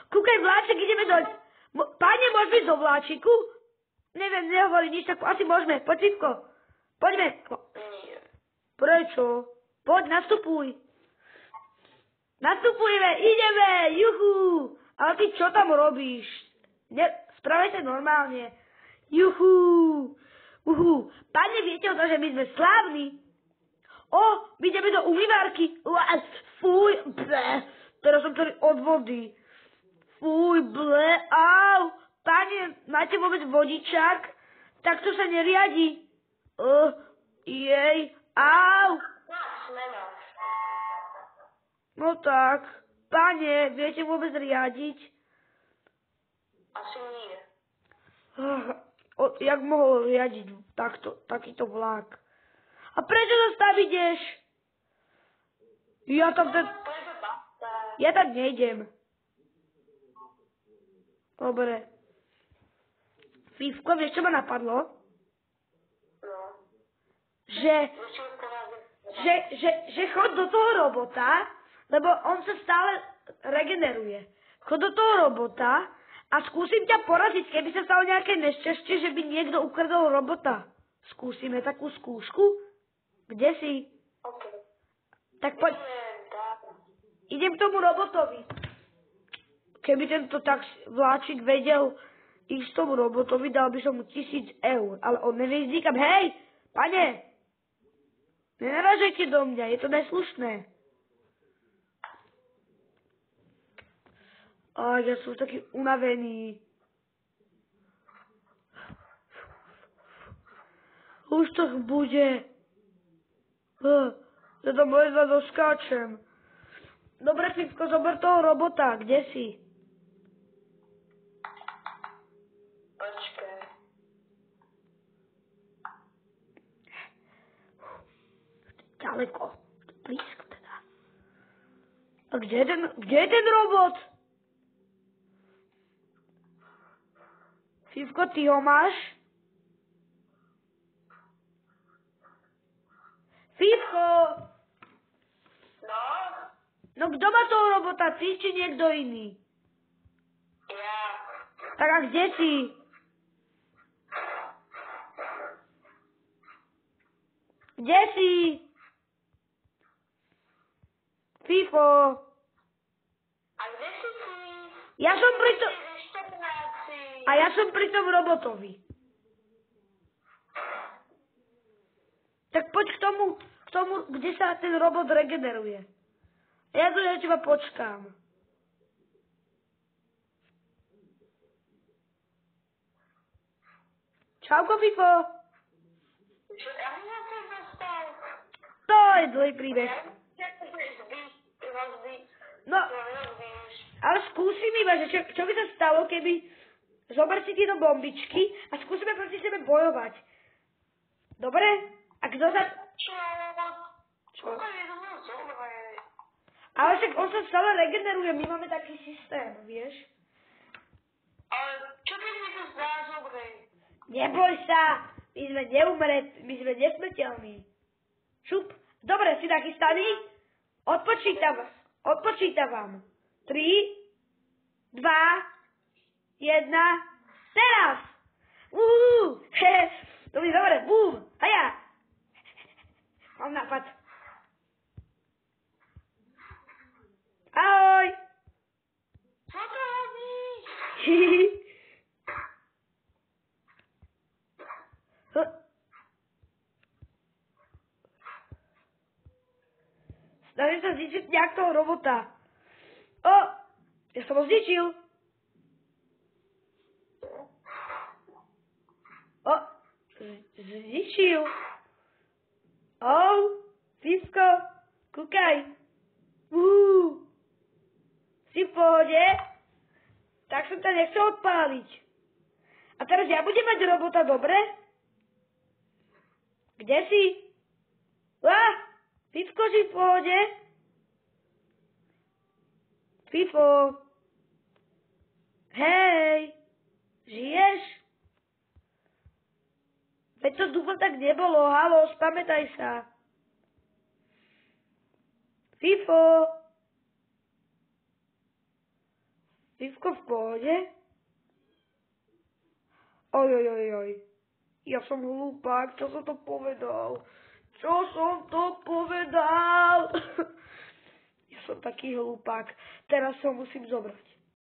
Kúkaj, vláček, ideme do... Páne, môžeš byť do vláčiku? Neviem, nehovorí nič, tak asi môžeme. Poď, Fifko. Poďme. Nie. Prečo? Poď, nastupuj. Nastupujeme, ideme, juhu. Ale ty čo tam robíš? Spravaj sa normálne. Juhu. Pane, viete o to, že my sme slávni? My ideme do umývárky. Fuj, ble. Teraz som tady od vody. Fuj, ble, au. Pane, máte vôbec vodičák? Tak to sa neriadi. Jej, au. No tak, pane, viete vôbec riadiť? Asi nie. Jak mohol riadiť takýto vlak? A prečo zase tam ideš? Ja tam nejdem. Dobre. Fifko, vieš, čo ma napadlo? No. Že chod do toho robota, lebo on sa stále regeneruje. Chod do toho robota a skúsim ťa poraziť, keby sa stalo nejaké nešťastie, že by niekto ukradol robota. Skúsime takú skúšku? Kde si? Okay. Tak poď. Idem k tomu robotovi. Keby tento vláčik vedel ísť tomu robotovi, dal by som mu 1000 eur. Ale on nevie ísť nikam. Hej, pane, nenaražajte do mňa, je to neslušné. Ja som taký unavený. Už to bude. Ja tam ledva doskáčem. Dobre, Fifko, zober toho robota. Kde si? Počkaj. Ďaleko. Blízko teda. A kde je ten robot? Fifko, ty ho máš? Fifko! No? No kto má toho robota? Ty či niekto iný? Ja. Tak a kde si? Kde si? Fifo. A kde si ty? Ja som pri tom... Ešte v práci. A ja som pri tom robotovi. Tak poď k tomu, kde sa ten robot regeneruje. Ja tu na teba počkám. Čauko, Fifo. Čo ja na to dostal? To je dlhý príbeh. No, ale skúsim iba, že čo by sa stalo, keby zober si tieto bombičky a skúsime proti sebe bojovať. Dobre? A kto sa... Čo? Ale však on sa stále regeneruje, my máme taký systém, vieš? Ale čo keď mi to zdá dobre? Neboj sa, my sme nesmrteľní. Šup, dobre, si nachystaný? Odpočítavam. 3, 2, 1, teraz! To mi dobre, bum, a ja. Mám nápad. Ahoj. Co to robíš? Snažím sa zničiť nejak toho robota. Ja som ho zničil. Zničil. Fifko, kúkaj. Si v pohode? Tak som ťa nechcel odpáliť. A teraz ja budem mať robota, dobre? Kde si? Fifko, si v pohode? Fifo. Hej. Žiješ? Veď to dúfam tak nebolo. Haló, spamätaj sa. Fifo. Vivko v pohode? Ojojojoj. Ja som hlupák, čo som to povedal? Ja som taký hlupák. Teraz ho musím zobrať.